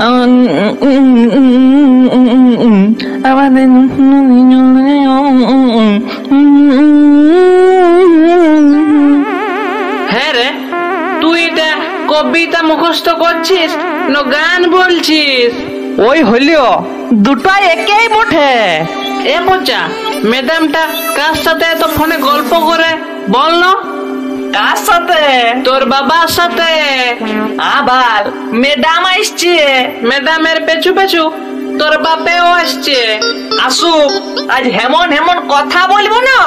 হ্যাঁ রে, তুই এটা কবিতা মুখস্থ করছিস না গান বলছিস? ওই হইলেও দুটাই একেই বটে। এ পচা, ম্যাডামটা কার সাথে এত ফোনে গল্প করে বল না? কার সাথে? তোর বাবার সাথে। আবার ম্যাডাম আসছে? ম্যাডামের পেছু পেছু তোর বাপেও আসছে। আসুক, আজ হেমন হেমন কথা বলবো না,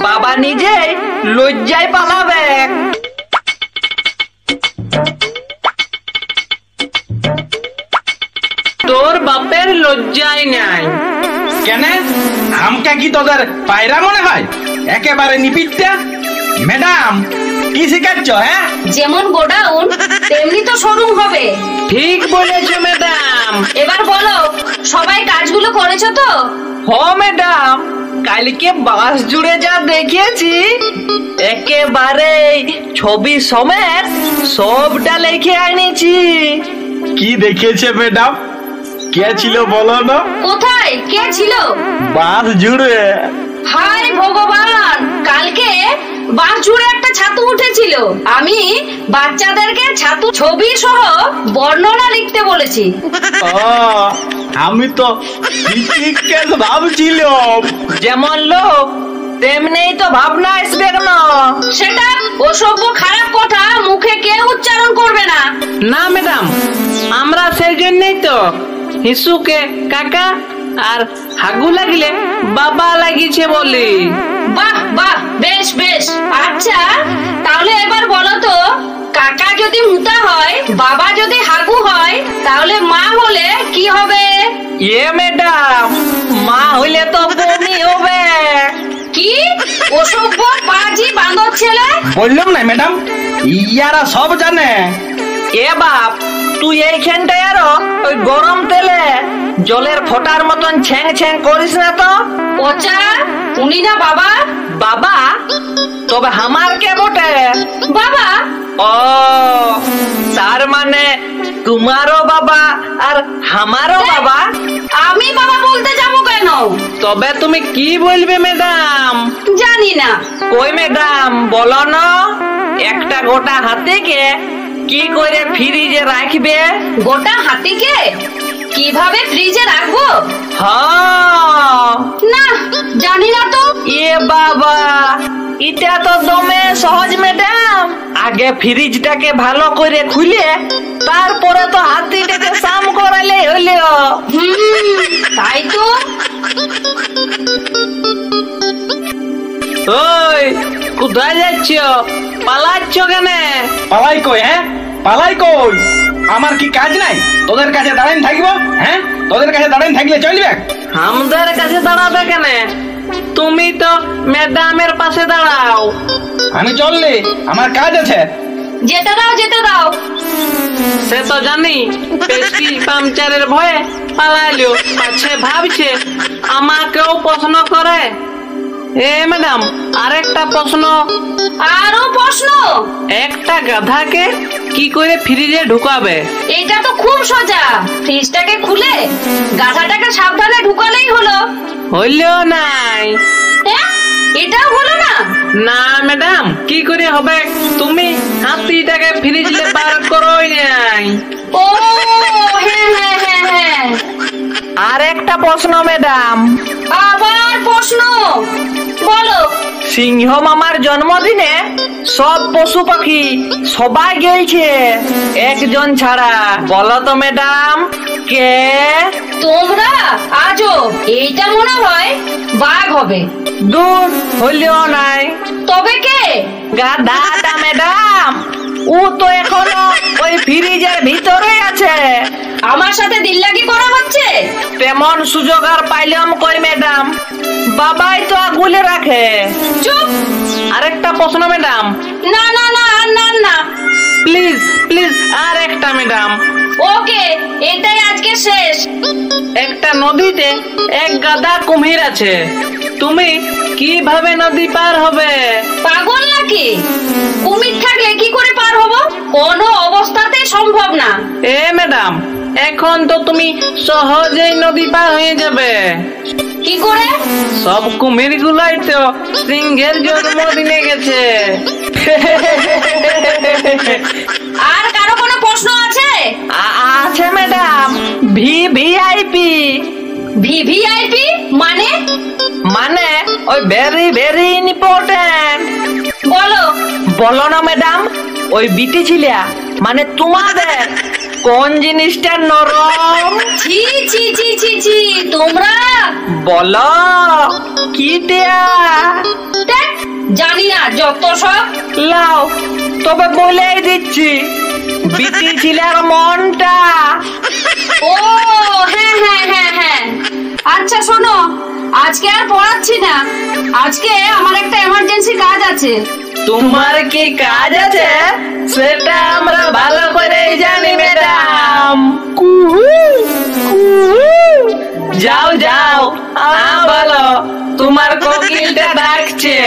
বাবা নিজেই লজ্জায় পালাবে। তোর বাপের লজ্জাই নাই কেন? আমটা কি তোদের পায়রা মনে হয়? একেবারে নিপিটটা। ম্যাডাম কি শিখাচ্ছ? হ্যাঁ, যেমন গোডাউন তেমনি তো শোরুম হবে। ঠিক বলেছো ম্যাডাম। এবার বলো, সবাই কাজগুলো করেছো তো? হ ম্যাডাম, কালকে বাস জুড়ে যা দেখিয়েছি একেবারে ছবি সমেত সবটা লিখে আনিছি। কি দেখেছে ম্যাডাম? কে ছিল বলো না? কোথায় কে ছিল? বাস জুড়ে। হায় ভগবান, কালকে বাস জুড়ে একটা ছাতু উঠেছিল। আমি বাচ্চাদেরকে ছাতু ছবি সহ বর্ণনা লিখতে বলেছি। আমি তো ভাবছিলাম যেমন লোক তেমনি তো ভাবনা আসবে কেন? সেটা অসভ্য খারাপ কথা মুখে কেউ উচ্চারণ করবে না। না ম্যাডাম, আমরা সেই জন্যই তো হিসুকে কাকা আর হাগু লাগলে বাবা লাগিয়েছে বলি। বাহ বাহ, বেশ বেশ। আচ্ছা তাহলে এবার বলো তো, কাকা যদি মুতা হয়, বাবা যদি হাগু হয়, তাহলে মা হলে কি হবে? এ ম্যাডাম, মা হইলে তো বমি হবে। কি অসভ্য পাজি বাঁদর ছেলে! বললাম না ম্যাডাম, ইয়ারা সব জানে। এ বাপ, তুই এইখানটায় আরো ওই গরম তেলে জলের ফোটার মতন ছ্যাং ছ্যাং করিস না তো। পচা, উনি না বাবা? বাবা? তবে আমার কে বটে? বাবা। ও, তার মানে তোমারও বাবা আর আমারও বাবা? আমি বাবা বলতে যাবো কেন? তবে তুমি কি বলবে ম্যাডাম? জানি না। কই ম্যাডাম বলো না, একটা গোটা হাতিকে কি করে ফ্রিজে রাখবে? গোটা হাতিকে কিভাবে ফ্রিজে রাখবো? হ্যাঁ। না, জানি না তো। এ বাবা, এটা তো দমে সহজ ম্যাডাম। আগে ফ্রিজটাকে ভালো করে খুলে তারপরে তো হাতিটাকে সাম করালে হইলো। তাই তো। ওই কোথায় যাচ্ছ? পালাচ্ছ কেন? পালাই কই? হ্যাঁ, পালাই কই? আমার কি কাজ নাই তোদের কাছে দাঁড়ান থাকবো? হ্যাঁ, তোদের কাছে দাঁড়ান থাকলে চলবে? আমাদের কাছে দাঁড়াবে কেন? তুমি তো ম্যাডামের পাশে দাঁড়াও। আমি চললে আমার কাজ আছে। যেতে দাও, যেতে দাও। সে তো জানি, পেট্রি পাংচারের ভয়ে পালাইলো। পাছে ভাবছে আমাকেও প্রশ্ন করে। এ ম্যাডাম, আরেকটা প্রশ্ন। আরো প্রশ্ন? একটা গাধাকে কি করে ফ্রিজে ঢুকাবে? এটা তো খুব সোজা। ফ্রিজটাকে খুলে গাধাটাকে সাবধানে ঢুকালেই হলো। হইলেও নাই। এটাও হলো না? না ম্যাডাম, কি করে হবে? তুমি হাতিটাকে ফ্রিজে বার করোই নাই। ও হ্যাঁ হ্যাঁ হ্যাঁ হ্যাঁ। আর একটা প্রশ্ন ম্যাডাম। আবার প্রশ্ন? বলো। সিংহ মামার জন্মদিনে সব পশু পাখি সবাই গেছে, একজন ছাড়া। বলো তো ম্যাডাম কে? তোমরা? আজও এইটা মনে হয় বাঘ হবে। দূর, হইলেও নাই। তবে কে? গাধাটা ম্যাডাম, ও তো এখনো ওই ফ্রিজের ভিতরে আছে। আমার সাথে দিল্লাগি করা হচ্ছে? তেমন সুযোগ আর পাইলাম কই ম্যাডাম, বাবাই তো আগুলে রাখে। চুপ। আরেকটা প্রশ্ন ম্যাডাম। না না না, আর না না। প্লিজ প্লিজ, আর একটা ম্যাডাম। ওকে, এটাই আজকে শেষ। একটা নদীতে এক গাদা কুমির আছে, তুমি কিভাবে নদী পার হবে? পাগল নাকি? কুমির থাকলে কি করে পার হবো? কোনো অবস্থাতে সম্ভব না। এ ম্যাডাম, এখন তো তুমি সহজেই নদী পার হয়ে যাবে। কি করে? সব কুমির গুলাই তো সিংহের জন্মদিনে গেছে। আর কারো কোনো প্রশ্ন আছে? আছে ম্যাডাম, ভিভিআইপি। ভিভিআইপি মানে? মানে ওই ভেরি ভেরি ইম্পর্টেন্ট। বলো। বলো না ম্যাডাম, ওই বিটি ছিলা মানে তোমাদের কোন জিনিসটা নরম? ছি ছি ছি ছি ছি, তোমরা বলো কিটা? দেখ, জানি না যত সব। লাও তবে বলেই দিচ্ছি, বিটি ছিলার মনটা। ও হ্যাঁ হ্যাঁ হ্যাঁ হ্যাঁ, আচ্ছা শোনো, আজকে আর পড়াচ্ছি না, আজকে আমার একটা এমার্জেন্সি কাজ আছে। তোমার কি কাজ আছে সেটা আমরা ভালো করে জানি ম্যাডাম। যাও যাও, বলো তোমার কোকিলটা ডাকছে।